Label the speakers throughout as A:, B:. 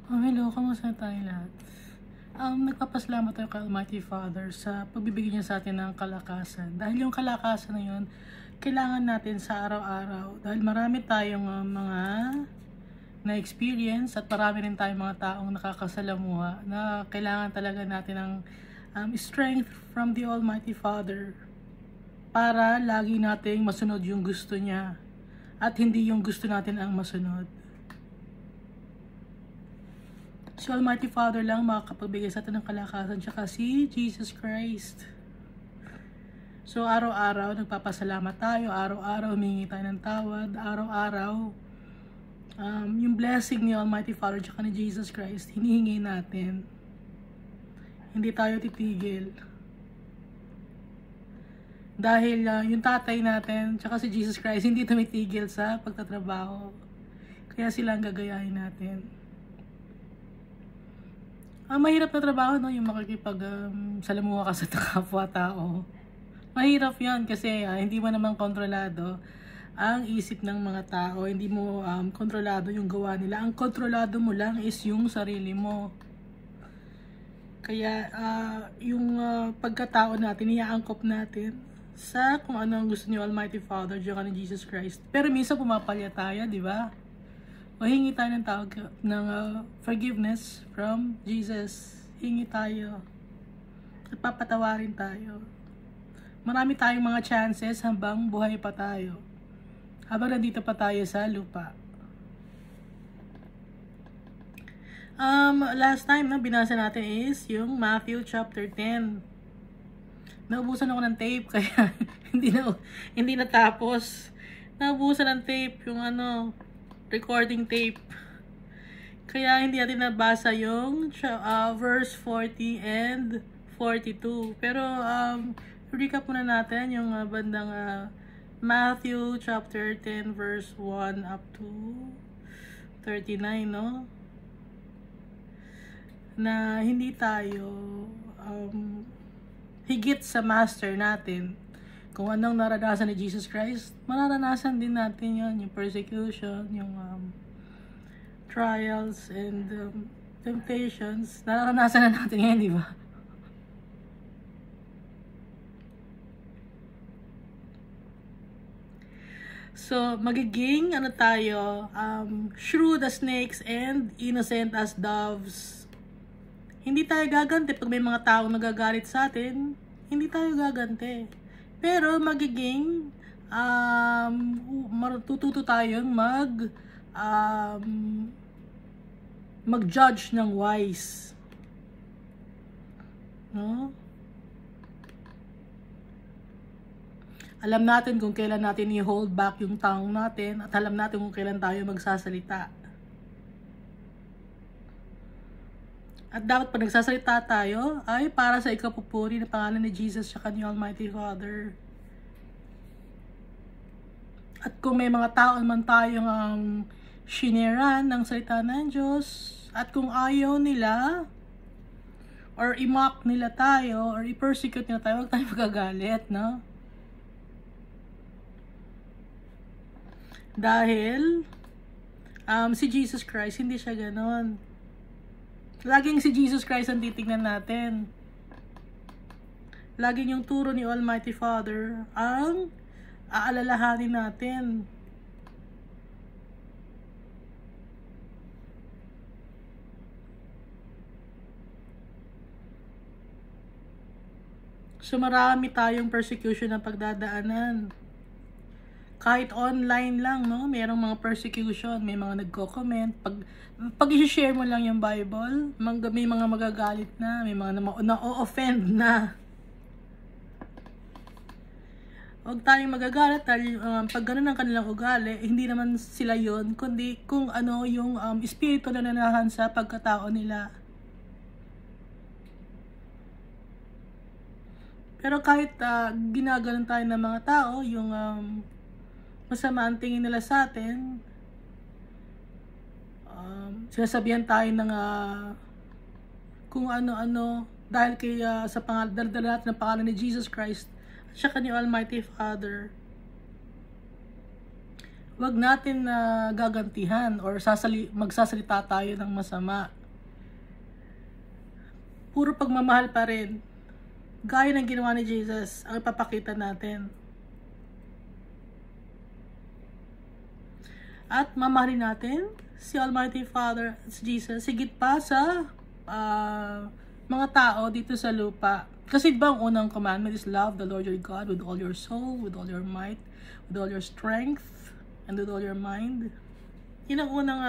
A: Hello, kamusta tayo lahat? Nagpapasalamat tayo kay Almighty Father sa pagbibigay niya sa atin ng kalakasan. Dahil yung kalakasan na yun, kailangan natin sa araw-araw. Dahil marami tayong mga na-experience at marami rin tayong mga taong nakakasalamuha na kailangan talaga natin ng strength from the Almighty Father para lagi nating masunod yung gusto niya at hindi yung gusto natin ang masunod. Si Almighty Father lang makakapagbigay sa atin ng kalakasan, tsaka si Jesus Christ. So araw-araw nagpapasalamat tayo, araw-araw humingi tayo ng tawad, araw-araw yung blessing ni Almighty Father tsaka ni Jesus Christ, hinihingi natin. Hindi tayo titigil. Dahil yung tatay natin tsaka si Jesus Christ hindi tumitigil sa pagtatrabaho. Kaya sila ang gagayahin natin. Mahirap na trabaho, no? Yung salamuha ka sa kapwa-tao. Mahirap yan kasi hindi mo naman kontrolado ang isip ng mga tao. Hindi mo kontrolado yung gawa nila. Ang kontrolado mo lang is yung sarili mo. Kaya yung pagkatao natin, iaangkop natin sa kung ano ang gusto ni Almighty Father, Diyos ni Jesus Christ. Pero minsan pumapalya tayo, di ba? O hingi tayo ng tawag ng forgiveness from Jesus. Hingi tayo. At papatawarin tayo. Marami tayong mga chances habang buhay pa tayo. Habang nandito pa tayo sa lupa. Last time na binasa natin is yung Matthew chapter 10. Naubusan ako ng tape kaya hindi natapos. Naubusan ng tape yung recording tape. Kaya hindi natin nabasa yung verse 40 and 42. Pero recap muna natin yung bandang Matthew chapter 10 verse 1 up to 39, no? Na hindi tayo higit sa master natin. Kung anong naranasan ni Jesus Christ, mararanasan din natin yun, yung persecution, yung trials and temptations. Nararanasan na natin yan, di ba? So, magiging tayo, shrewd as snakes and innocent as doves. Hindi tayo gaganti pag may mga taong nagagalit sa atin. Hindi tayo gaganti. Pero magiging matututo tayong mag-judge ng wise. No? Alam natin kung kailan natin i-hold back yung tongue natin at alam natin kung kailan tayo magsasalita. At dapat pag nagsasalita tayo ay para sa ikapupuri ng pangalan ni Jesus at ni Almighty Father. At kung may mga tao man tayong shiniran ng salita ng Diyos at kung ayaw nila or i-mock nila tayo or i-persecute nila tayo, huwag tayo magagalit, no? Dahil si Jesus Christ hindi siya ganon. Laging si Jesus Christ ang titignan natin. Laging yung turo ni Almighty Father ang aalalahanin natin. So marami tayong persecution na pagdadaanan. Kahit online lang, no? Merong mga persecution, may mga nagko-comment. Pag i-share mo lang yung Bible, may mga magagalit na, may mga na-offend na. Huwag tayong magagalit dahil pag ganun ang kanilang ugali, hindi naman sila yon, kundi kung ano yung espiritu na nanahan sa pagkatao nila. Pero kahit ginaganon tayo ng mga tao, yung masama ang tingin nila sa atin, sinasabihan tayo ng kung ano-ano dahil sa daldala natin ng pangalan ni Jesus Christ at saka ni Almighty Father. wag natin na gagantihan or magsasalita tayo ng masama. Puro pagmamahal pa rin. Gaya ng ginawa ni Jesus, ang ipapakita natin. At mamahalin natin si Almighty Father, si Jesus, higit pa sa mga tao dito sa lupa. Kasi diba ang unang commandment is love the Lord your God with all your soul, with all your might, with all your strength, and with all your mind. Yun ang unang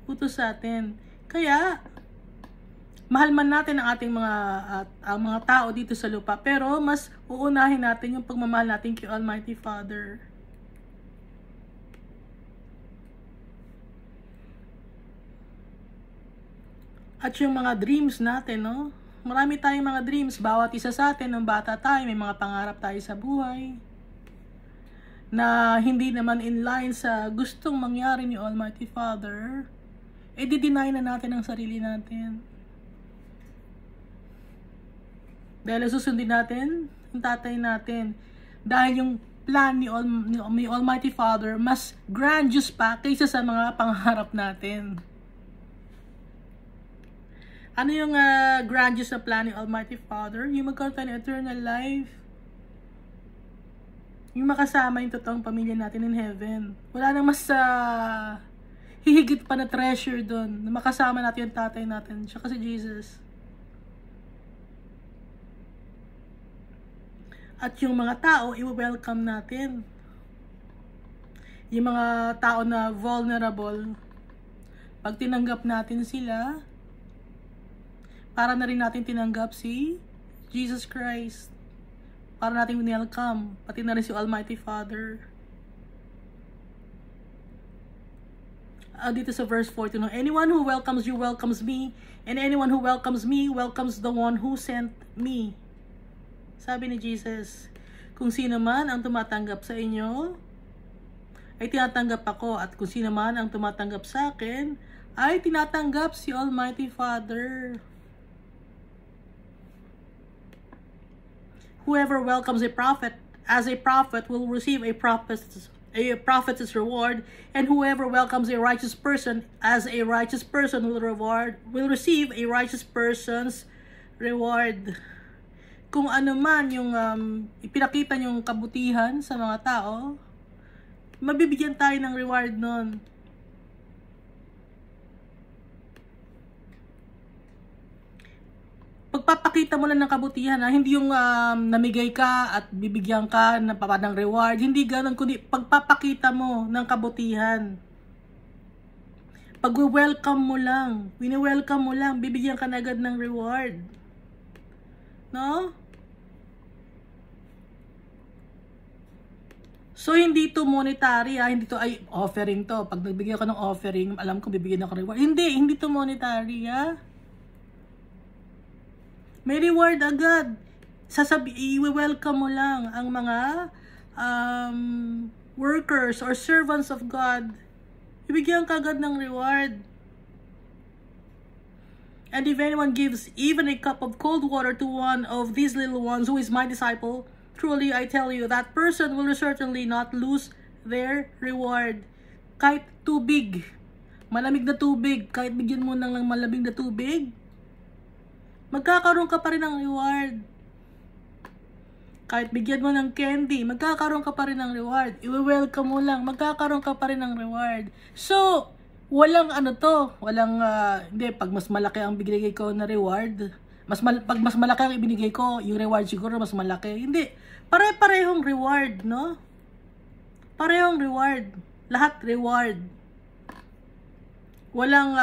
A: utos sa atin. Kaya, mahal man natin ang ating mga tao dito sa lupa, pero mas uunahin natin yung pagmamahal natin kay Almighty Father. At yung mga dreams natin, no? Marami tayong mga dreams. Bawat isa sa atin, nung bata tayo, may mga pangarap tayo sa buhay na hindi naman in line sa gustong mangyari ni Almighty Father. Di-deny na natin ang sarili natin. Dahil susundin natin yung tatay natin. Dahil yung plan ni Almighty Father mas grandiose pa kaysa sa mga pangarap natin. Ano yung grandiose na plan ni Almighty Father? Yung magkaroon tayo ng eternal life. Yung makasama yung totoong pamilya natin in heaven. Wala nang mas hihigit pa na treasure doon. Na makasama natin yung tatay natin. Siya kasi Jesus. At yung mga tao, i-welcome natin. Yung mga tao na vulnerable, pag tinanggap natin sila, para na rin natin tinanggap si Jesus Christ. Para natin welcome, pati na rin si Almighty Father. Dito sa verse 14, anyone who welcomes you welcomes me, and anyone who welcomes me welcomes the one who sent me. Sabi ni Jesus, kung sino man ang tumatanggap sa inyo, ay tinatanggap ako, at kung sino man ang tumatanggap sa akin, ay tinatanggap si Almighty Father. Whoever welcomes a prophet as a prophet will receive a prophet's reward, and whoever welcomes a righteous person as a righteous person will receive a righteous person's reward. Kung ano man yung ipinakita yung kabutihan sa mga tao, mabibigyan tayo ng reward nun. Pagpapakita mo lang ng kabutihan, hindi yung namigay ka at bibigyan ka ng reward. Hindi ganun, kundi pagpapakita mo ng kabutihan. Pag-welcome mo lang, wini-welcome mo lang, bibigyan ka na agad ng reward. No? So, hindi to monetary, hindi to ay offering to. Pag nagbigyan ka ng offering, alam ko bibigyan ako ng reward. Hindi to monetary, May reward agad. I-welcome mo lang ang mga workers or servants of God. Ibigyan ka agad ng reward. And if anyone gives even a cup of cold water to one of these little ones who is my disciple, truly I tell you, that person will certainly not lose their reward. Kahit tubig, malamig na tubig, kahit bigyan mo ng malamig na tubig, magkakaroon ka pa rin ng reward. Kahit bigyan mo ng candy, magkakaroon ka pa rin ng reward. I-welcome mo lang, magkakaroon ka pa rin ng reward. So, walang pag mas malaki ang binigay ko na reward, pag mas malaki ang ibinigay ko, yung reward siguro mas malaki. Hindi. Pare-parehong reward, no? Parehong reward. Lahat reward. Walang,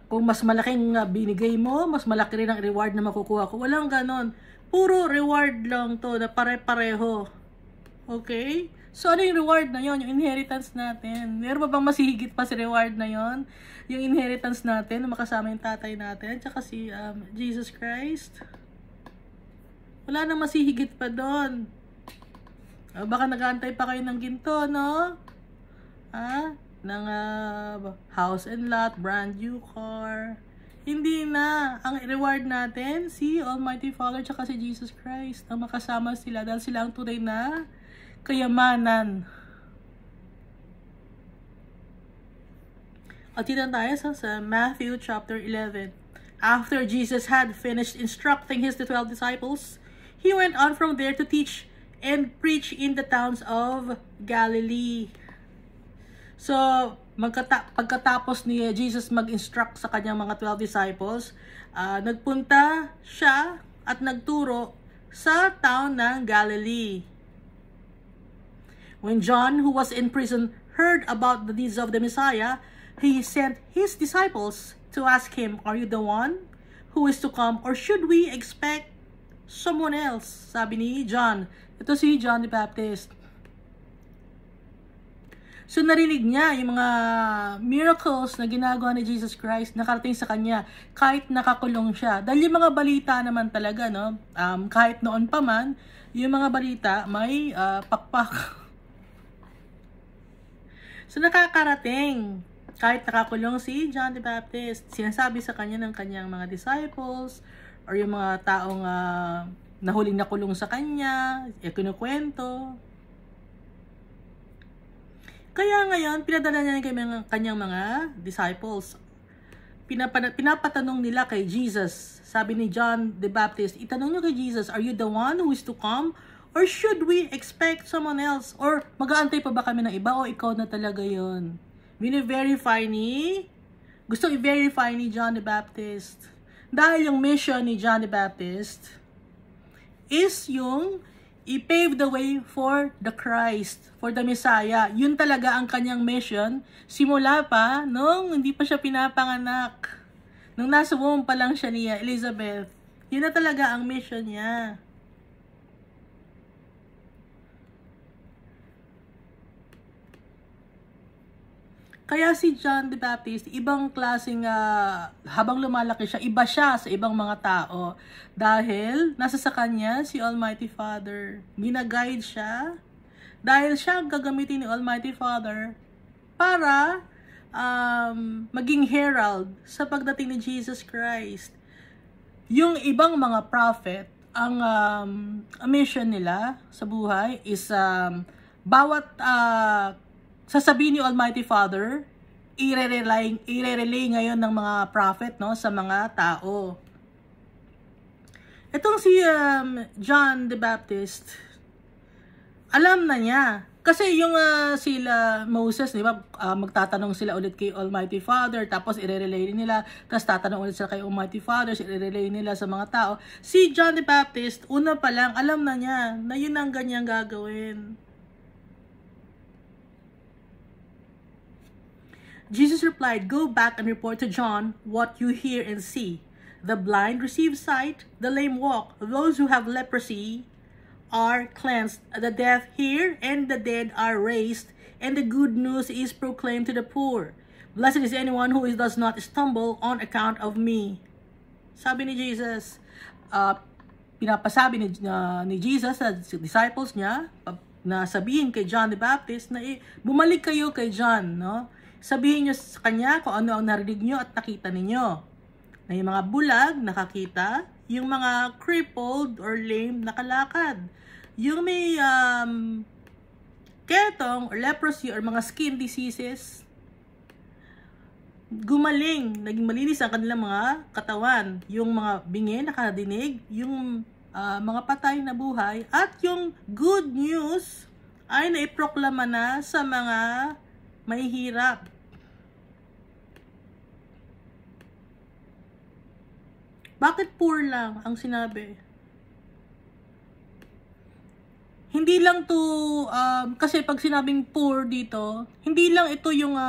A: kung mas malaking binigay mo, mas malaki rin ang reward na makukuha ko. Walang ganon. Puro reward lang to, na pare-pareho. Okay? So, ano yung reward na yon? Yung inheritance natin. Meron ba bang masihigit pa si reward na yon? Yung inheritance natin, na makasama yung tatay natin, tsaka si Jesus Christ. Wala nang masihigit pa doon. Baka nag-aantay pa kayo ng ginto, no? Ng house and lot, brand new car. Hindi na. Ang reward natin, si Almighty Father tsaka si Jesus Christ. Ang makasama sila dahil sila ang tunay na kayamanan. At dito tayo sa Matthew chapter 11. After Jesus had finished instructing his 12 disciples, he went on from there to teach and preach in the towns of Galilee. So, pagkatapos ni Jesus mag-instruct sa kanyang mga 12 disciples, nagpunta siya at nagturo sa town ng Galilee. When John, who was in prison, heard about the deeds of the Messiah, he sent his disciples to ask him, "Are you the one who is to come, or should we expect someone else?" Sabi ni John. Ito si John the Baptist. So narinig niya yung mga miracles na ginagawa ni Jesus Christ, nakarating sa kanya kahit nakakulong siya. Dahil yung mga balita naman talaga, no, kahit noon pa man, yung mga balita may pakpak. So nakakarating kahit nakakulong si John the Baptist. Sinasabi sa kanya ng kanyang mga disciples or yung mga taong nahuling nakulong sa kanya, kinukwento. Kaya ngayon, pinadala niya yung kanyang mga disciples. Pinapatanong nila kay Jesus. Sabi ni John the Baptist, itanong niyo kay Jesus, "Are you the one who is to come? Or should we expect someone else? Or mag-aantay pa ba kami ng iba? O ikaw na talaga yun?" Gusto i-verify ni John the Baptist. Dahil yung mission ni John the Baptist is yung i-pave the way for the Christ, for the Messiah. Yun talaga ang kanyang mission, simula pa nung hindi pa siya pinapanganak. Nung nasa womb pa lang siya ni Elizabeth. Yun na talaga ang mission niya. Kaya si John the Baptist, ibang klaseng, habang lumalaki siya, iba siya sa ibang mga tao. Dahil nasa sa kanya si Almighty Father. Gina-guide siya. Dahil siya ang gagamitin ni Almighty Father para maging herald sa pagdating ni Jesus Christ. Yung ibang mga prophet, ang mission nila sa buhay is bawat sasabihin ni Almighty Father, i-relay ngayon ng mga prophet, no, sa mga tao. Itong si John the Baptist, alam na niya. Kasi yung sila Moses, di ba, magtatanong sila ulit kay Almighty Father, tapos i-relay nila, tapos tatanong ulit sila kay Almighty Father, i-relay nila sa mga tao. Si John the Baptist, una pa lang, alam na niya na yun ang ganyang gagawin. Jesus replied, "Go back and report to John what you hear and see. The blind receive sight, the lame walk, those who have leprosy are cleansed, the deaf hear, and the dead are raised, and the good news is proclaimed to the poor. Blessed is anyone who does not stumble on account of me." Sabi ni Jesus, pinapasabi ni Jesus sa disciples niya, na sabihin kay John the Baptist na bumalik kayo kay John, no? Sabihin nyo sa kanya kung ano ang narinig nyo at nakita ninyo. Na yung mga bulag, nakakita. Yung mga crippled or lame, nakalakad. Yung may ketong or leprosy or mga skin diseases, gumaling. Naging malinis ang kanilang mga katawan. Yung mga bingi, nakadinig. Yung mga patay na buhay. At yung good news ay naiproklama na sa mga mahihirap. Bakit poor lang ang sinabi? Hindi lang to, kasi pag sinabing poor dito, hindi lang ito yung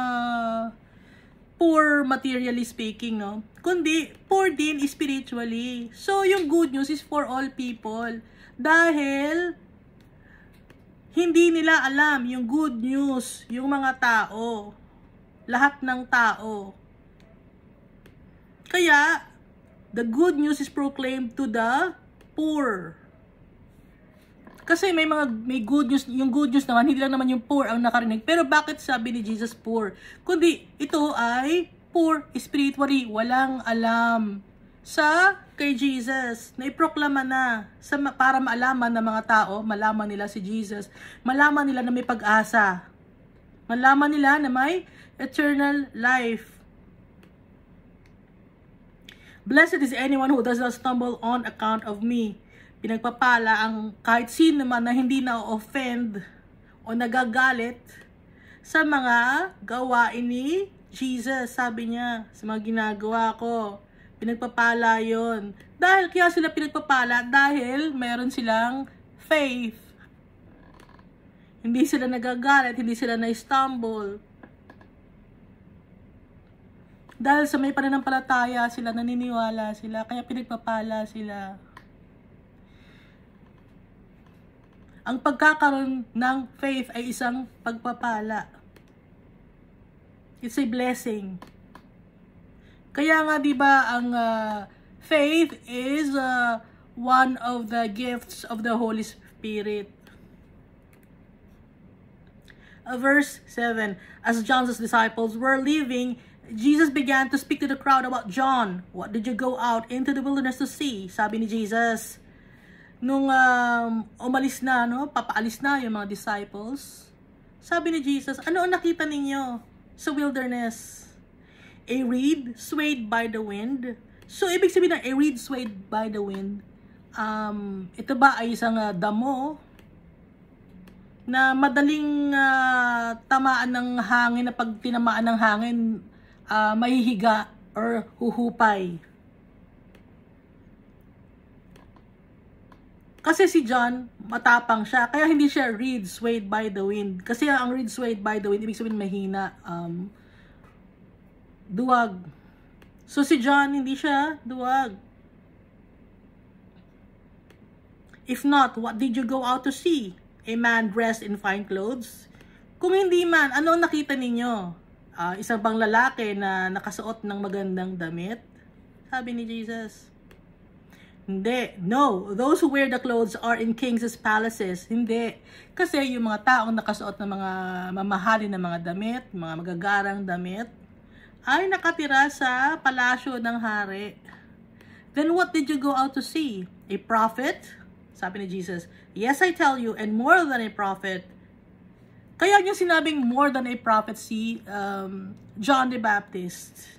A: poor materially speaking, no? Kundi poor din spiritually. So, yung good news is for all people. Dahil hindi nila alam yung good news, yung mga tao. Lahat ng tao. Kaya, the good news is proclaimed to the poor. Kasi may good news, yung good news naman, hindi lang naman yung poor ang nakarinig. Pero bakit sabi ni Jesus poor? Kundi ito ay poor spiritually, walang alam sa kay Jesus. Naiproklama na para maalaman ng mga tao, malaman nila si Jesus, malaman nila na may pag-asa, malaman nila na may eternal life. Blessed is anyone who does not stumble on account of me. Pinagpapala ang kahit sino man na hindi na-offend o nagagalit sa mga gawain ni Jesus. Sabi niya, sa mga ginagawa ko, pinagpapala yon. Dahil kaya sila pinagpapala, dahil meron silang faith. Hindi sila nagagalit, hindi sila na-stumble. Dahil sa may pananampalataya sila, naniniwala sila, kaya pinagpapala sila. Ang pagkakaroon ng faith ay isang pagpapala. It's a blessing. Kaya nga 'di ba ang faith is one of the gifts of the Holy Spirit. Verse 7, as John's disciples were leaving, Jesus began to speak to the crowd about John. What did you go out into the wilderness to see? Sabi ni Jesus. Nung umalis na, papaalis na yung mga disciples, sabi ni Jesus, ano ang nakita ninyo sa wilderness? A reed swayed by the wind. So, ibig sabihin ng a reed swayed by the wind, ito ba ay isang damo na madaling tamaan ng hangin, na pag tinamaan ng hangin, mahihiga or huhupay. Kasi si John, matapang siya. Kaya hindi siya reed swayed by the wind. Kasi ang reed swayed by the wind, ibig sabihin mahina. Duwag. So si John, hindi siya duwag. If not, what did you go out to see? A man dressed in fine clothes? Kung hindi man, ano ang nakita ninyo? Isang bang lalaki na nakasuot ng magandang damit? Sabi ni Jesus. Hindi. No. Those who wear the clothes are in kings' palaces. Hindi. Kasi yung mga taong nakasuot ng mga mamahalin na mga damit, mga magagarang damit, ay nakatira sa palasyo ng hari. Then what did you go out to see? A prophet? Sabi ni Jesus. Yes, I tell you, and more than a prophet. Kaya niya sinabing more than a prophet si John the Baptist.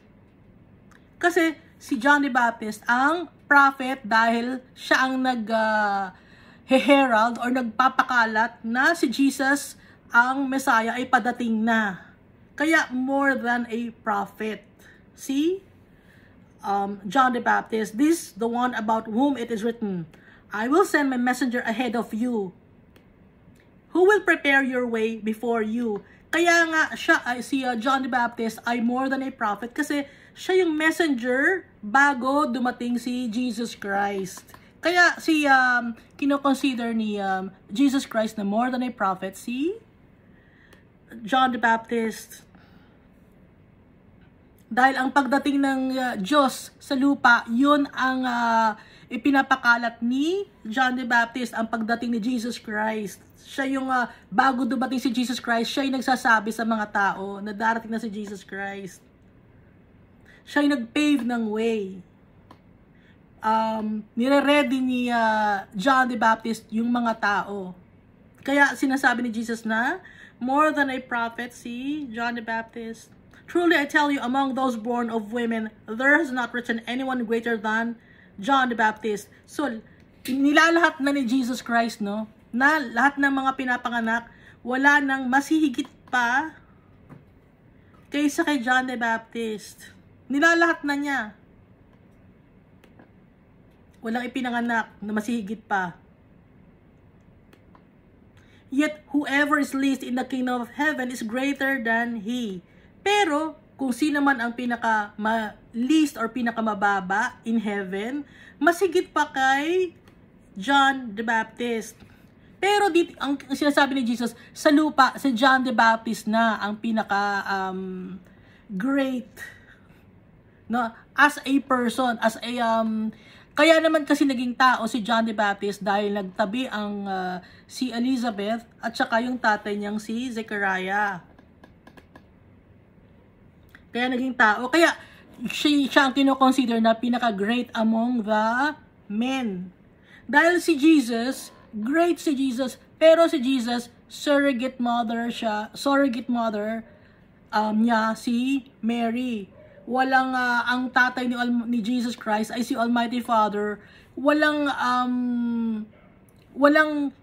A: Kasi si John the Baptist ang prophet dahil siya ang nag-herald or nagpapakalat na si Jesus ang Messiah ay padating na. Kaya more than a prophet. See? John the Baptist, this the one about whom it is written, I will send my messenger ahead of you, who will prepare your way before you. Kaya nga siya, si John the Baptist ay more than a prophet kasi siya yung messenger bago dumating si Jesus Christ. Kaya si kino-consider ni Jesus Christ na more than a prophet si John the Baptist. Dahil ang pagdating ng Diyos sa lupa, yun ang ipinapakalat ni John the Baptist, ang pagdating ni Jesus Christ. Siya yung bago dumating si Jesus Christ, siya yung nagsasabi sa mga tao na darating na si Jesus Christ. Siya yung nag-pave ng way. Nire-ready ni John the Baptist yung mga tao. Kaya sinasabi ni Jesus na more than a prophet si John the Baptist. Truly I tell you, among those born of women, there has not risen anyone greater than John the Baptist. So, nilalahat na ni Jesus Christ, no? Na lahat ng mga pinapanganak, wala nang masihigit pa kaysa kay John the Baptist. Nilalahat na niya. Walang ipinanganak na masihigit pa. Yet, whoever is least in the kingdom of heaven is greater than he. Pero, kung sino man ang pinaka-least or pinaka-mababa in heaven, masigit pa kay John the Baptist. Pero dito, ang sinasabi ni Jesus, sa lupa, si John the Baptist na ang pinaka-great. No? As a person, as a... kaya naman kasi naging tao si John the Baptist dahil nagtabi ang si Elizabeth at saka yung tatay niyang si Zechariah. Kaya naging tao. Kaya siya ang kino-consider na pinaka-great among the men. Dahil si Jesus, great si Jesus, pero si Jesus, surrogate mother siya, niya si Mary. walang ang tatay ni Jesus Christ ay si Almighty Father, walang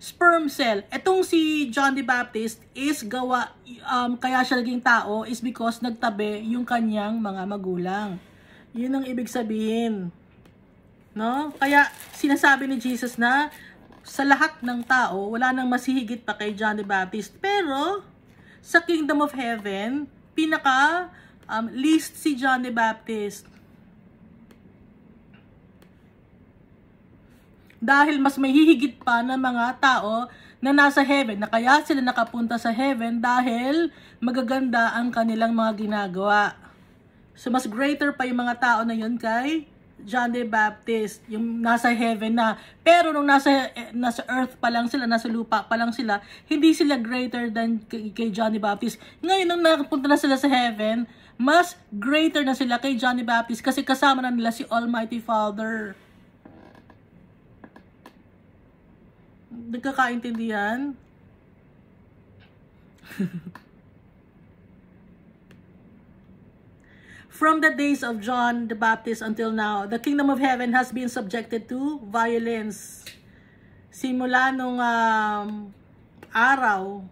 A: sperm cell. Etong si John the Baptist is kaya siya naging tao is because nagtabi yung kanyang mga magulang. Yun ang ibig sabihin. No? Kaya sinasabi ni Jesus na sa lahat ng tao, wala nang masihigit pa kay John the Baptist. Pero sa Kingdom of Heaven, least si John the Baptist. Dahil mas may hihigit pa ng mga tao na nasa heaven, na kaya sila nakapunta sa heaven dahil magaganda ang kanilang mga ginagawa. So, mas greater pa yung mga tao na yun kay John the Baptist, yung nasa heaven na. Pero nung nasa earth pa lang sila, nasa lupa pa lang sila, hindi sila greater than kay John the Baptist. Ngayon, nung nakapunta na sila sa heaven, mas greater na sila kay John the Baptist kasi kasama na nila si Almighty Father. Nagkakaintindihan? From the days of John the Baptist until now, the kingdom of heaven has been subjected to violence. Simula nung araw,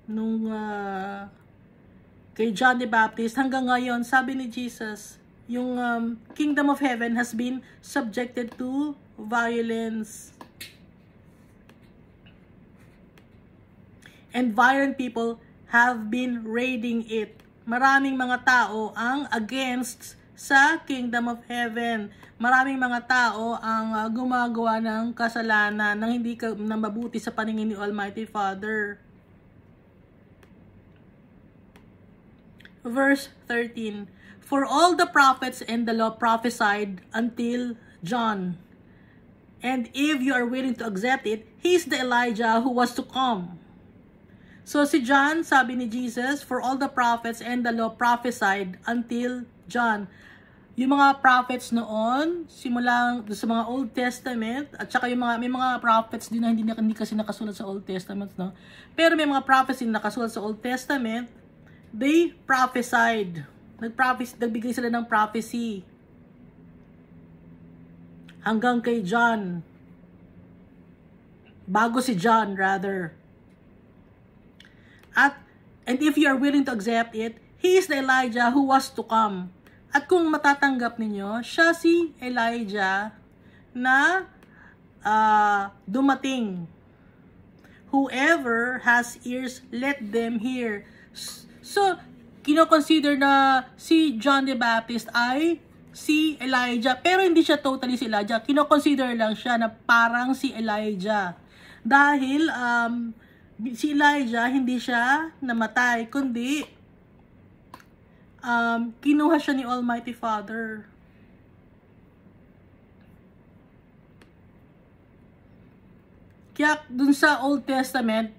A: nung kay John the Baptist, hanggang ngayon, sabi ni Jesus, yung kingdom of heaven has been subjected to violence. And violent people have been raiding it. Maraming mga tao ang against sa kingdom of heaven. Maraming mga tao ang gumagawa ng kasalanan ng hindi na mabuti sa paningin ni Almighty Father. Verse 13. For all the prophets and the law prophesied until John. And if you are willing to accept it, he is the Elijah who was to come. So si John, sabi ni Jesus, for all the prophets and the law prophesied until John. Yung mga prophets noon, simulang sa mga Old Testament, at saka may mga prophets din na hindi kasi nakasulat sa Old Testament, no? Pero may mga prophets din nakasulat sa Old Testament, they prophesied. Nagbigay sila ng prophecy. Hanggang kay John. Bago si John, rather. And if you are willing to accept it, he is the Elijah who was to come. At kung matatanggap ninyo, siya si Elijah na dumating. Whoever has ears, let them hear. So, kino-consider na si John the Baptist ay si Elijah. Pero hindi siya totally si Elijah. Kino-consider lang siya na parang si Elijah. Dahil, si Elijah, hindi siya namatay, kundi kinuha siya ni Almighty Father. Kaya dun sa Old Testament,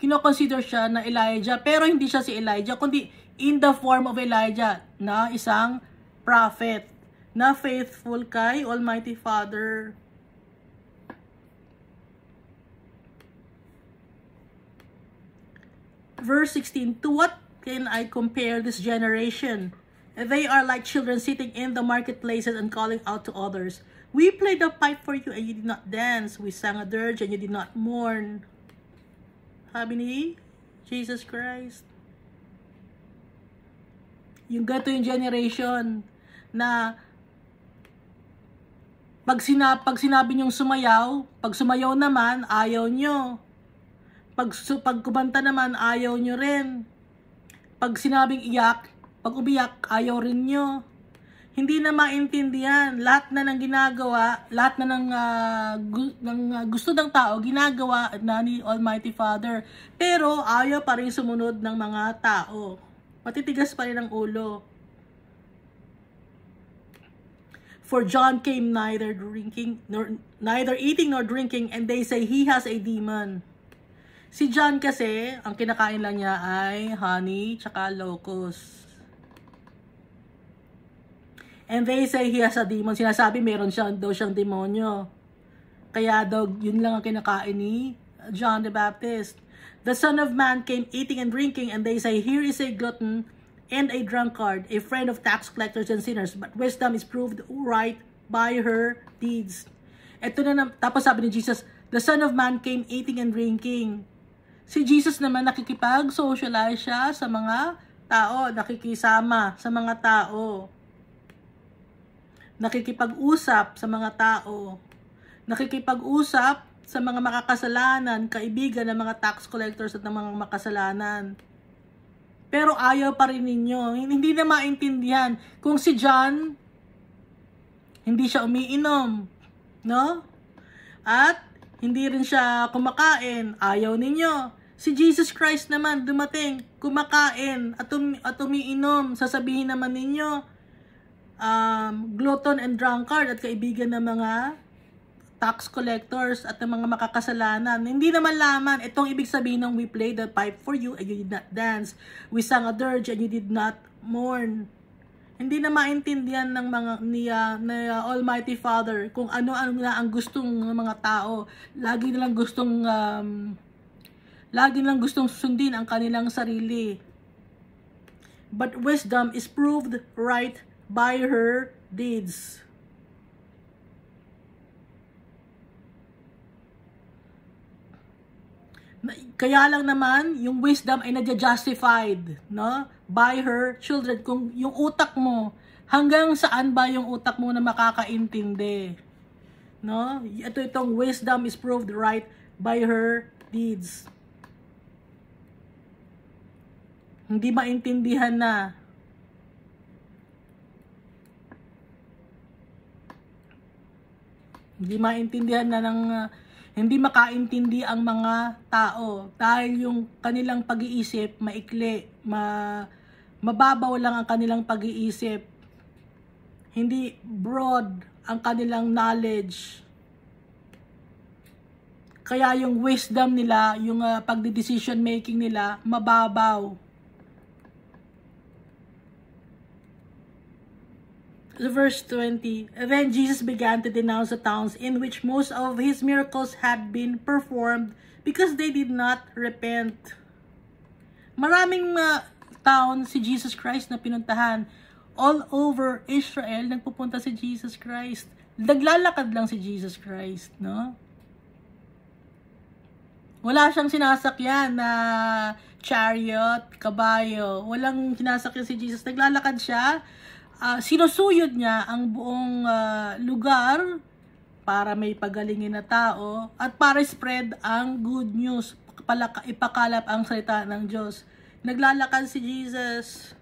A: kino-consider siya na Elijah, pero hindi siya si Elijah, kundi in the form of Elijah, na isang prophet, na faithful kay Almighty Father. Verse 16, to what can I compare this generation? They are like children sitting in the marketplaces and calling out to others. We played the pipe for you and you did not dance. We sang a dirge and you did not mourn. Sabi ni Jesus Christ. Yung gato yung generation na pag sinabi niyong sumayaw, pag sumayaw naman, ayaw nyo. Pag kumanta naman, ayaw nyo rin. Pag sinabing iyak, pag umiyak, ayaw rin nyo. Hindi na maintindihan. Lahat na ng ginagawa, lahat na ng gusto ng tao, ginagawa na ni Almighty Father. Pero ayaw pa rin sumunod ng mga tao. Matitigas pa rin ang ulo. For John came neither eating nor drinking, and they say he has a demon. Si John kasi, ang kinakain lang niya ay honey tsaka locust. And they say he has a demon. Sinasabi meron daw siyang demonyo. Kaya daw yun lang ang kinakain ni John the Baptist. The Son of Man came eating and drinking, and they say, here is a glutton and a drunkard, a friend of tax collectors and sinners, but wisdom is proved right by her deeds. Ito na, tapos sabi ni Jesus, the Son of Man came eating and drinking. Si Jesus naman nakikipag-socialize siya sa mga tao, nakikisama sa mga tao, nakikipag-usap sa mga tao, nakikipag-usap sa mga makakasalanan, kaibigan ng mga tax collectors at ng mga makasalanan. Pero ayaw pa rin ninyo. Hindi na maintindihan. Kung si John, hindi siya umiinom, no? At hindi rin siya kumakain, ayaw ninyo. Si Jesus Christ naman dumating, kumakain at umiinom, sasabihin naman ninyo, glutton and drunkard at kaibigan ng mga tax collectors at ng mga makakasalanan. Hindi naman laman. Itong ibig sabihin ng we played the pipe for you and you did not dance. We sang a dirge and you did not mourn. Hindi na maintindihan ng mga ni Almighty Father kung ano-ano na ang gustong ng mga tao. Lagi nilang gustong sundin ang kanilang sarili. But wisdom is proved right by her deeds. Kaya lang naman, yung wisdom ay nadya-justified, no? By her children. Kung yung utak mo, hanggang saan ba yung utak mo na makakaintindi? No? Itong wisdom is proved right by her deeds. Hindi maintindihan na. Hindi maintindihan na ng hindi makaintindi ang mga tao dahil yung kanilang pag-iisip maikli, mababaw lang ang kanilang pag-iisip. Hindi broad ang kanilang knowledge. Kaya yung wisdom nila, yung pagde-decision making nila, mababaw. Verse 20, then Jesus began to denounce the towns in which most of his miracles had been performed because they did not repent. Maraming town si Jesus Christ na pinuntahan. All over Israel, nagpupunta si Jesus Christ. Naglalakad lang si Jesus Christ, no? Wala siyang sinasakyan na chariot, kabayo. Walang sinasakyan si Jesus. Naglalakad siya. Sinusuyod niya ang buong lugar para may pagalingin na tao at para spread ang good news, ipakalap ang salita ng Diyos. Naglalakad si Jesus.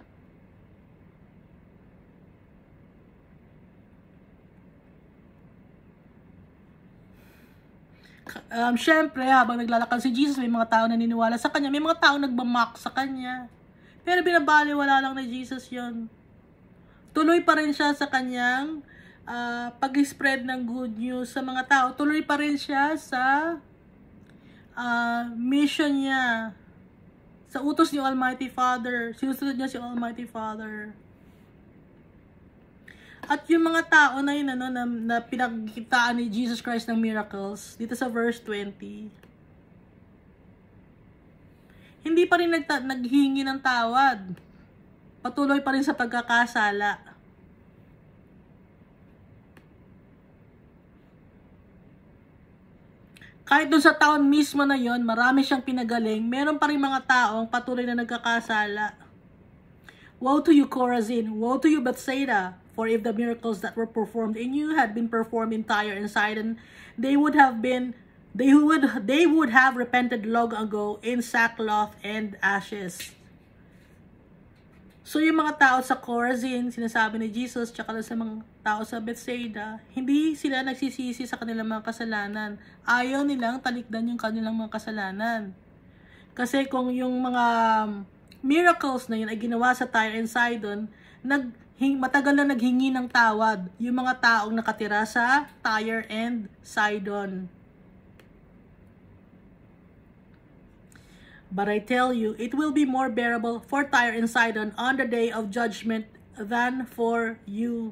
A: Syempre, habang naglalakad si Jesus, may mga tao na naniniwala sa kanya, may mga tao nagbamak sa kanya. Pero binabaliwala lang ni Jesus yon. Tuloy pa rin siya sa kanyang pag-spread ng good news sa mga tao. Tuloy pa rin siya sa mission niya. Sa utos ni Almighty Father. Sinusunod niya si Almighty Father. At yung mga tao na yun, na pinagkitaan ni Jesus Christ ng miracles, dito sa verse 20, hindi pa rin naghingi ng tawad. Patuloy pa rin sa pagkakasala. Kahit dun sa taon mismo na yon, marami siyang pinagaling, meron pa rin mga taong patuloy na nagkakasala. Woe to you, Chorazin! Woe to you, Bethsaida! For if the miracles that were performed in you had been performed in Tyre and Sidon, they would have repented long ago in sackcloth and ashes. So yung mga tao sa Chorazin, sinasabi ni Jesus, tsaka sa mga tao sa Bethsaida, hindi sila nagsisisi sa kanilang mga kasalanan. Ayaw nilang talikdan yung kanilang mga kasalanan. Kasi kung yung mga miracles na yun ay ginawa sa Tyre and Sidon, matagal na naghingi ng tawad yung mga taong nakatira sa Tyre and Sidon. But I tell you, it will be more bearable for Tyre and Sidon on the day of judgment than for you.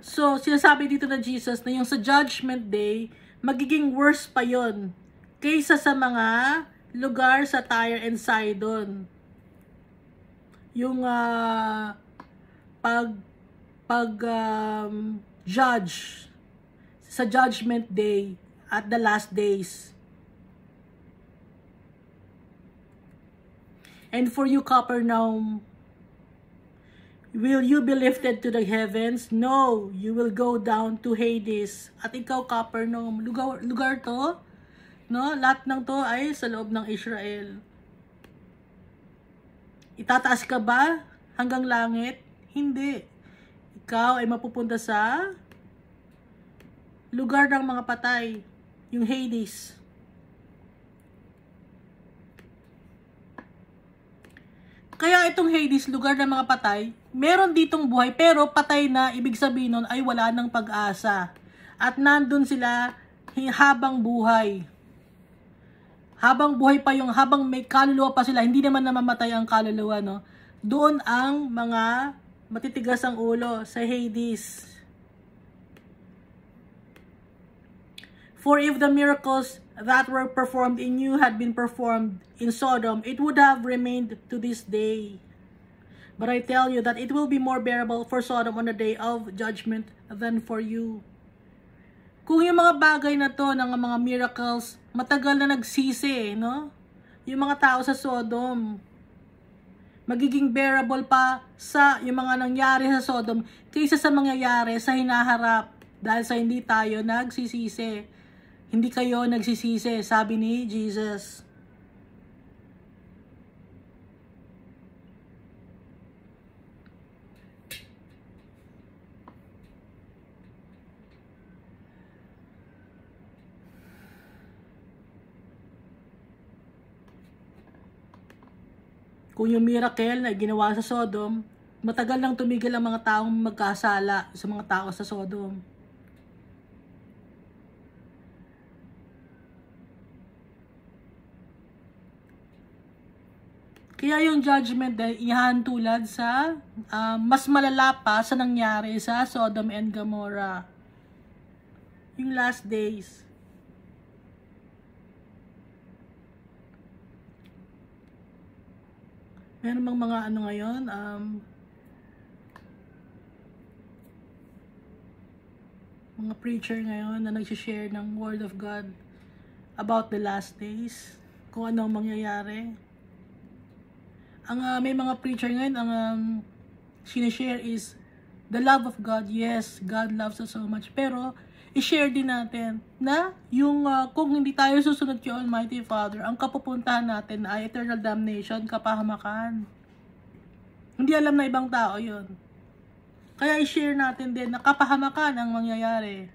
A: So, sinasabi dito na Jesus na yung sa Judgment Day, magiging worse pa yon kaysa sa mga lugar sa Tyre and Sidon. Yung judge sa Judgment Day at the last days. And for you, Capernaum, will you be lifted to the heavens? No, you will go down to Hades. At ikaw, Capernaum, lugar to, no? Lahat ng to ay sa loob ng Israel. Itataas ka ba hanggang langit? Hindi. Ikaw ay mapupunta sa lugar ng mga patay, yung Hades. Kaya itong Hades, lugar ng mga patay, meron ditong buhay, pero patay na, ibig sabihin nun ay wala ng pag-asa. At nandun sila habang buhay. Habang buhay pa yung, habang may kaluluwa pa sila, hindi naman namamatay ang kaluluwa, no? Doon ang mga matitigas ang ulo sa Hades. For if the miracles that were performed in you had been performed in Sodom, it would have remained to this day. But I tell you that it will be more bearable for Sodom on the day of judgment than for you. Kung yung mga bagay na to, ng mga miracles, matagal na nagsisi, no? Yung mga tao sa Sodom, magiging bearable pa sa yung mga nangyari sa Sodom kaysa sa mangyayari sa hinaharap dahil sa hindi tayo nagsisisi. Hindi kayo nagsisisi, sabi ni Jesus. Kung yung miracle na ginawa sa Sodom, matagal lang tumigil ang mga taong magkasala sa mga tao sa Sodom. Kaya yung judgment day, ihahantulad sa mas malala pa sa nangyari sa Sodom and Gomorrah. Yung last days. Meron bang mga ano ngayon? Mga preacher ngayon na nagsishare ng Word of God about the last days. Kung ano mangyayari. May mga preacher ngayon, ang sinishare is the love of God. Yes, God loves us so much. Pero, i-share din natin na yung kung hindi tayo susunod kay Almighty Father, ang kapupuntahan natin ay eternal damnation, kapahamakan. Hindi alam na ibang tao yun. Kaya i-share natin din na kapahamakan ang mangyayari.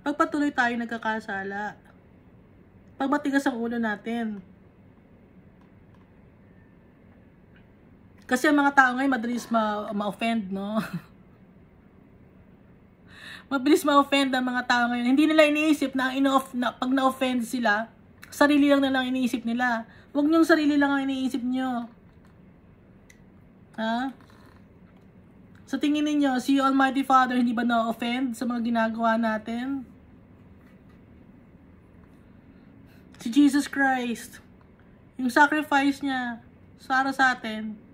A: Pagpatuloy tayo nagkakasala. Pag matigas ang ulo natin. Kasi ang mga tao ngayon madalis ma-offend, no? Mabilis ma-offend ang mga tao ngayon. Hindi nila iniisip na, pag na-offend sila, sarili lang nilang iniisip nila. Huwag niyong sarili lang ang iniisip niyo. Ha? Sa tingin ninyo, si Almighty Father hindi ba na-offend sa mga ginagawa natin? Si Jesus Christ, yung sacrifice niya para sa atin,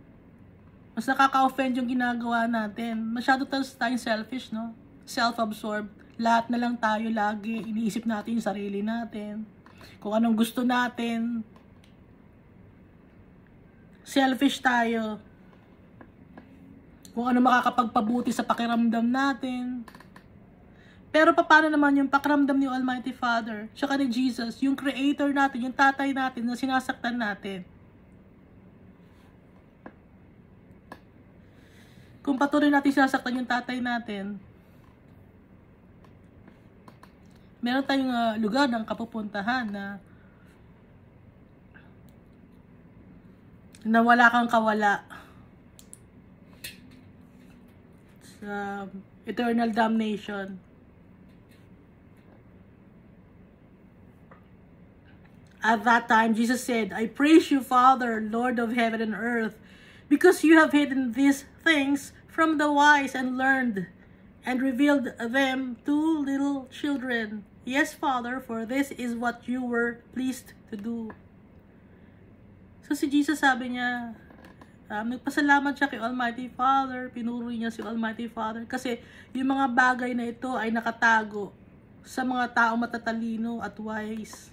A: mas nakaka-offend yung ginagawa natin. Masyado tayong selfish, no? Self-absorbed. Lahat na lang tayo lagi. Iniisip natin yung sarili natin. Kung anong gusto natin. Selfish tayo. Kung ano makakapagpabuti sa pakiramdam natin. Pero paano naman yung pakiramdam ni Almighty Father, tsaka ni Jesus, yung Creator natin, yung tatay natin na sinasaktan natin? Kung patuloy natin sinasaktan yung tatay natin, meron tayong lugar ng kapupuntahan na wala kang kawala sa eternal damnation. At that time, Jesus said, I praise you, Father, Lord of heaven and earth, because you have hidden these things from the wise and learned and revealed them to little children. Yes, Father, for this is what you were pleased to do. So si Jesus sabi niya, nagpasalamat siya kay Almighty Father, pinuri niya si Almighty Father, kasi yung mga bagay na ito ay nakatago sa mga taong matatalino at wise.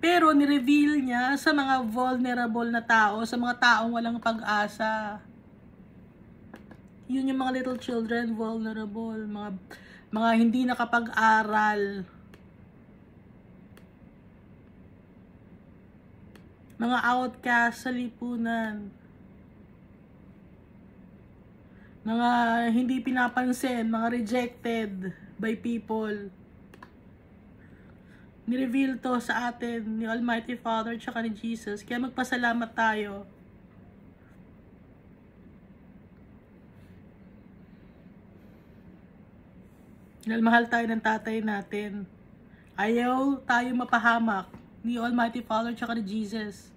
A: Pero ni-reveal niya sa mga vulnerable na tao, sa mga taong walang pag-asa. Yun yung mga little children, vulnerable, mga hindi nakapag-aral, mga outcast sa lipunan, mga hindi pinapansin, mga rejected by people. Ni-reveal to sa atin ni Almighty Father tsaka ni Jesus. Kaya magpasalamat tayo. Dahil mahal tayo ng tatay natin. Ayaw tayo mapahamak ni Almighty Father tsaka ni Jesus.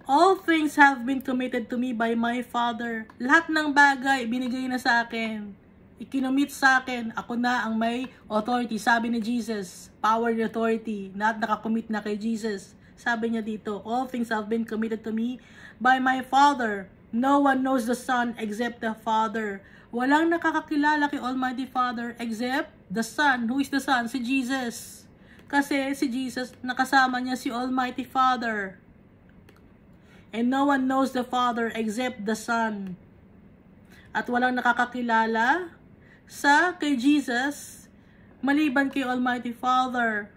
A: All things have been committed to me by my Father. Lahat ng bagay binigay na sa akin. Ikinomit sa akin, ako na ang may authority. Sabi ni Jesus, power and authority. Nakakomit na kay Jesus. Sabi niya dito, all things have been committed to me by my Father. No one knows the Son except the Father. Walang nakakakilala kay Almighty Father except the Son. Who is the Son? Si Jesus. Kasi si Jesus, nakasama niya si Almighty Father. And no one knows the Father except the Son. At walang nakakakilala sa kay Jesus maliban kay Almighty Father.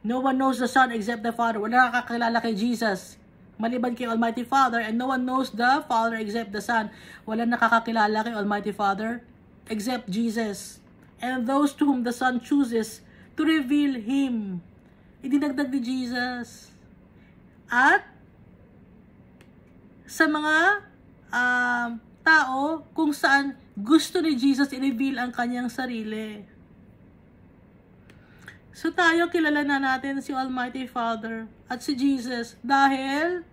A: No one knows the Son except the Father. Wala nakakakilala kay Jesus maliban kay Almighty Father, and no one knows the Father except the Son. Wala nakakakilala kay Almighty Father except Jesus. And those to whom the Son chooses to reveal Him. Idinagdag ni Jesus. At sa mga tao kung saan gusto ni Jesus i-reveal ang kanyang sarili. So tayo, kilala na natin si Almighty Father at si Jesus dahil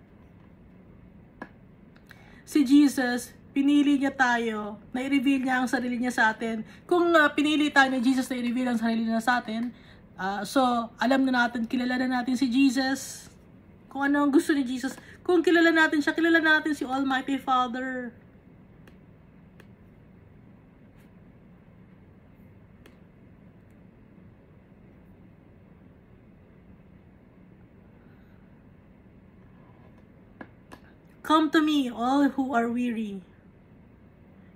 A: si Jesus, pinili niya tayo na i-reveal niya ang sarili niya sa atin. Kung pinili tayo ni Jesus na i-reveal ang sarili niya sa atin, so alam na natin, kilala na natin si Jesus. Kung ano ang gusto ni Jesus. Kung kilala natin siya, kilala natin si Almighty Father. Come to me, all who are weary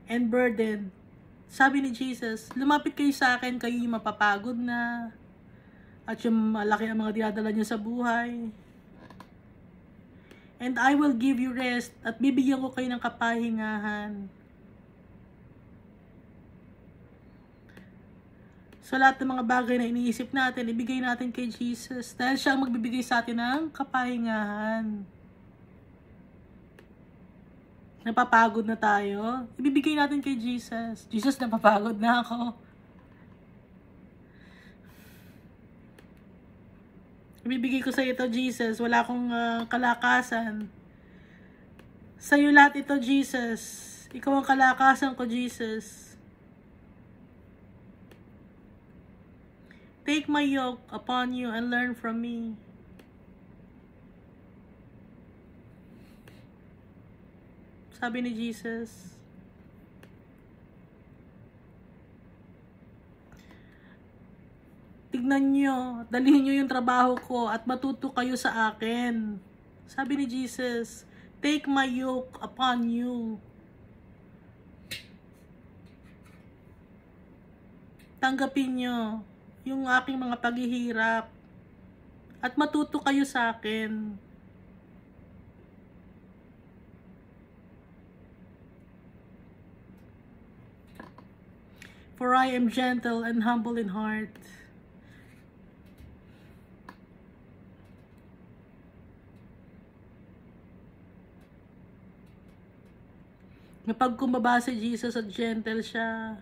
A: and burdened. Sabi ni Jesus, lumapit kayo sa akin, kayo yung mapapagod na, at yung malaki ang mga dinadala niyo sa buhay. And I will give you rest, at bibigyan ko kayo ng kapahingahan. So lahat ng mga bagay na iniisip natin, ibigay natin kay Jesus, dahil siya ang magbibigay sa atin ng kapahingahan. Napapagod na tayo, ibibigay natin kay Jesus. Jesus, napapagod na ako. Ibibigay ko sa ito, Jesus. Wala akong kalakasan. Sa iyo lahat ito, Jesus. Ikaw ang kalakasan ko, Jesus. Take my yoke upon you and learn from me. Sabi ni Jesus. Tignan nyo, dalhin nyo yung trabaho ko at matuto kayo sa akin. Sabi ni Jesus, take my yoke upon you. Tanggapin nyo yung aking mga paghihirap at matuto kayo sa akin. For I am gentle and humble in heart. Kapag kumbaba si Jesus at gentle siya,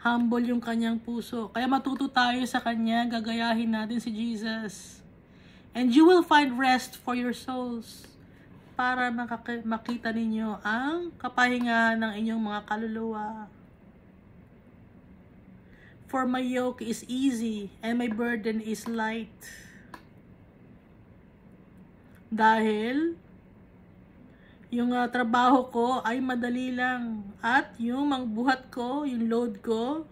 A: humble yung kanyang puso. Kaya matuto tayo sa kanya, gagayahin natin si Jesus. And you will find rest for your souls para makita ninyo ang kapahingahan ng inyong mga kaluluwa. For my yoke is easy and my burden is light. Dahil yung trabaho ko ay madali lang at yung buhat ko, yung load ko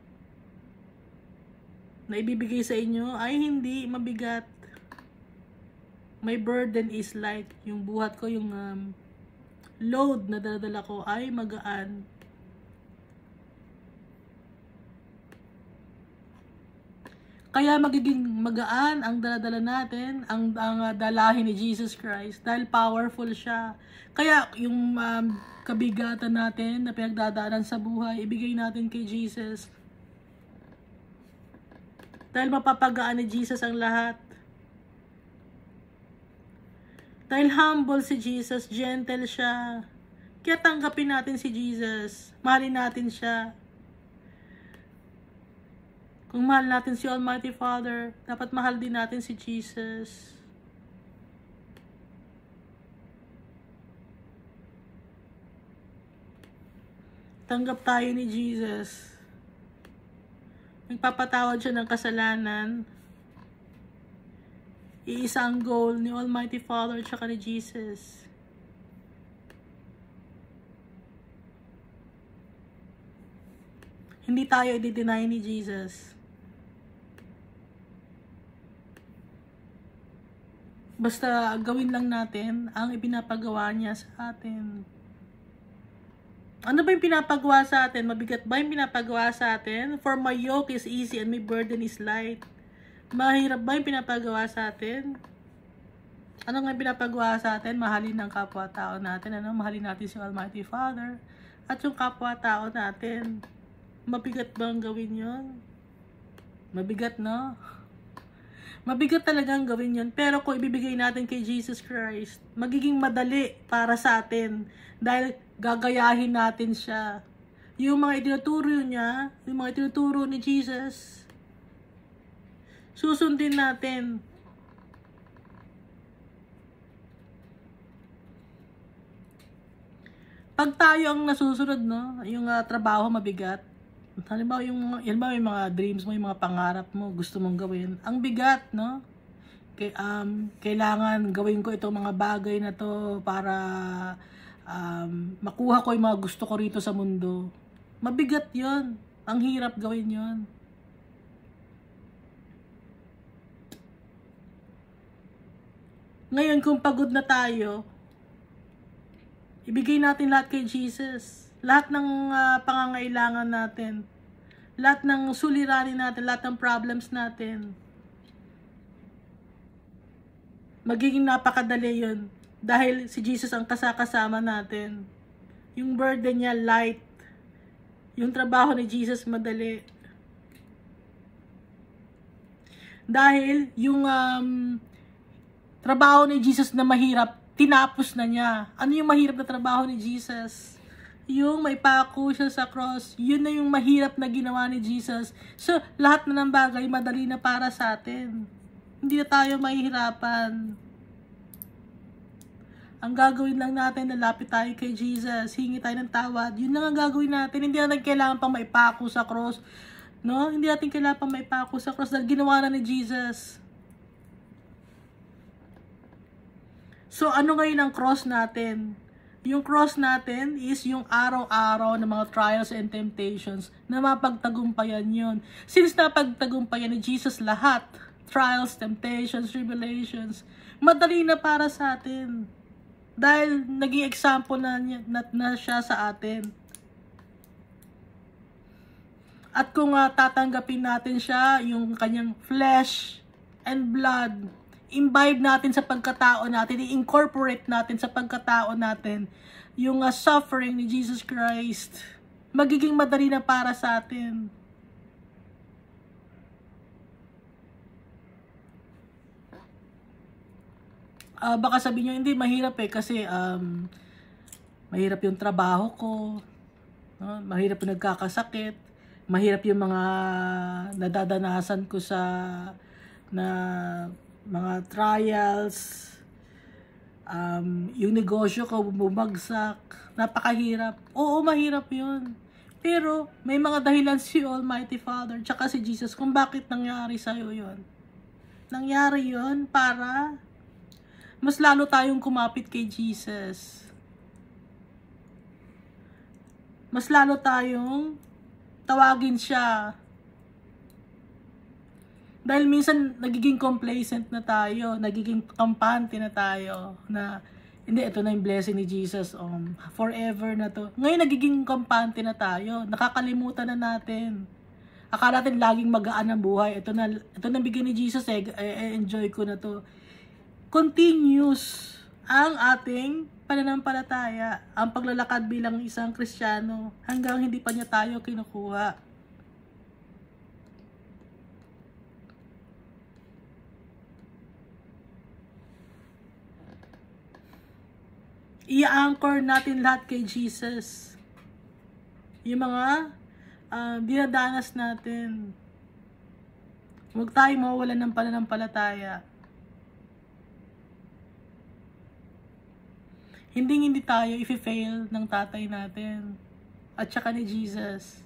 A: na ibibigay sa inyo ay hindi mabigat. My burden is light. Yung buhat ko, yung load na dadala ko ay magaan. Kaya magiging magaan ang daladala natin, ang dalahin ni Jesus Christ dahil powerful siya. Kaya yung kabigatan natin na pinagdadaanan sa buhay, ibigay natin kay Jesus. Dahil mapapagaan ni Jesus ang lahat. Dahil humble si Jesus, gentle siya. Kaya tanggapin natin si Jesus. Mahalin natin siya. Kung mahal natin si Almighty Father, dapat mahal din natin si Jesus. Tanggap tayo ni Jesus. Nagpapatawad siya ng kasalanan. Iisa ang goal ni Almighty Father at saka ni Jesus. Hindi tayo i-deny ni Jesus. Basta gawin lang natin ang ipinapagawa niya sa atin. Ano ba yung pinapagawa sa atin? Mabigat ba yung pinapagawa sa atin? For my yoke is easy and my burden is light. Mahirap ba yung pinapagawa sa atin? Ano nga yung pinapagawa sa atin? Mahalin ang kapwa-tao natin. Mahalin natin si Almighty Father. At yung kapwa-tao natin. Mabigat bang gawin yun? Mabigat, no? Mabigat talagang gawin yun. Pero kung ibibigay natin kay Jesus Christ, magiging madali para sa atin. Dahil gagayahin natin siya. Yung mga itinuturo niya, yung mga itinuturo ni Jesus, susundin natin. Pag tayo ang nasusunod, no, yung trabaho mabigat, halimbawa yung mga dreams mo, yung mga pangarap mo, gusto mong gawin, ang bigat, no? Kailangan gawin ko itong mga bagay na to para makuha ko yung mga gusto ko rito sa mundo. Mabigat yon. Ang hirap gawin yon. Ngayon, kung pagod na tayo, ibigay natin lahat kay Jesus. Lahat ng pangangailangan natin. Lahat ng suliranin natin. Lahat ng problems natin. Magiging napakadali yun. Dahil si Jesus ang kasama natin. Yung burden niya light. Yung trabaho ni Jesus madali. Dahil yung trabaho ni Jesus na mahirap, tinapos na niya. Ano yung mahirap na trabaho ni Jesus? Yung may pako siya sa cross, yun na yung mahirap na ginawa ni Jesus. So, lahat na ng bagay, madali na para sa atin. Hindi na tayo mahihirapan. Ang gagawin lang natin, lalapit tayo kay Jesus, hingi tayo ng tawad. Yun lang ang gagawin natin. Hindi natin kailangan pang maipako sa cross. No? Hindi natin kailangan pang maipako sa cross dahil ginawa na ni Jesus. So, ano ngayon ang cross natin? Yung cross natin is yung araw-araw ng mga trials and temptations na mapagtagumpayan yun. Since napagtagumpayan ni Jesus lahat, trials, temptations, tribulations, madali na para sa atin. Dahil naging example na siya sa atin. At kung tatanggapin natin siya, yung kanyang flesh and blood, imbibe natin sa pagkatao natin, i-incorporate natin sa pagkatao natin yung suffering ni Jesus Christ, magiging madali na para sa atin. Baka sabihin nyo, hindi, mahirap kasi mahirap yung trabaho ko, no? Mahirap yung nagkakasakit, mahirap yung mga nadadanasan ko na mga trials, yung negosyo ko bumagsak, napakahirap. Oo, mahirap yun. Pero, may mga dahilan si Almighty Father, tsaka si Jesus, kung bakit nangyari sa'yo yun. Nangyari yun para mas lalo tayong kumapit kay Jesus. Mas lalo tayong tawagin siya. Dahil minsan nagiging complacent na tayo, nagiging kampante na tayo na hindi, ito na yung blessing ni Jesus, forever na to. Ngayon nagiging kampante na tayo, nakakalimutan na natin. Akala natin laging magaan ang buhay. Ito na bigyan ni Jesus, enjoy ko na to. Continuous ang ating pananampalataya, ang paglalakad bilang isang Kristiyano hanggang hindi pa niya tayo kinukuha. I-anchor natin lahat kay Jesus. Yung mga dinadanas natin. Huwag tayong mawawalan ng pananampalataya. Hindi tayo i-fail ng tatay natin. At saka ni Jesus.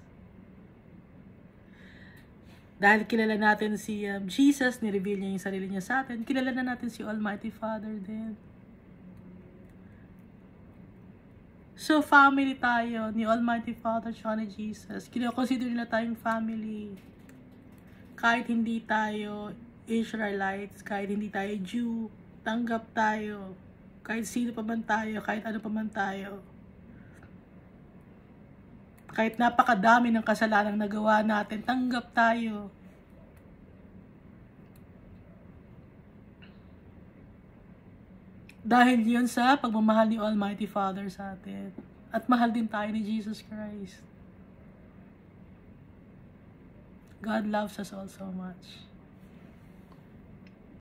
A: Dahil kilala natin si Jesus, nireveal niya yung sarili niya sa atin, kilala na natin si Almighty Father din. So, family tayo ni Almighty Father at ni Jesus. Kino-consider nila tayong family. Kahit hindi tayo Israelites, kahit hindi tayo Jew, tanggap tayo. Kahit sino pa man tayo, kahit ano pa man tayo. Kahit napakadami ng kasalanang nagawa natin, tanggap tayo. Dahil yun sa pagmamahal ni Almighty Father sa atin. At mahal din tayo ni Jesus Christ. God loves us all so much.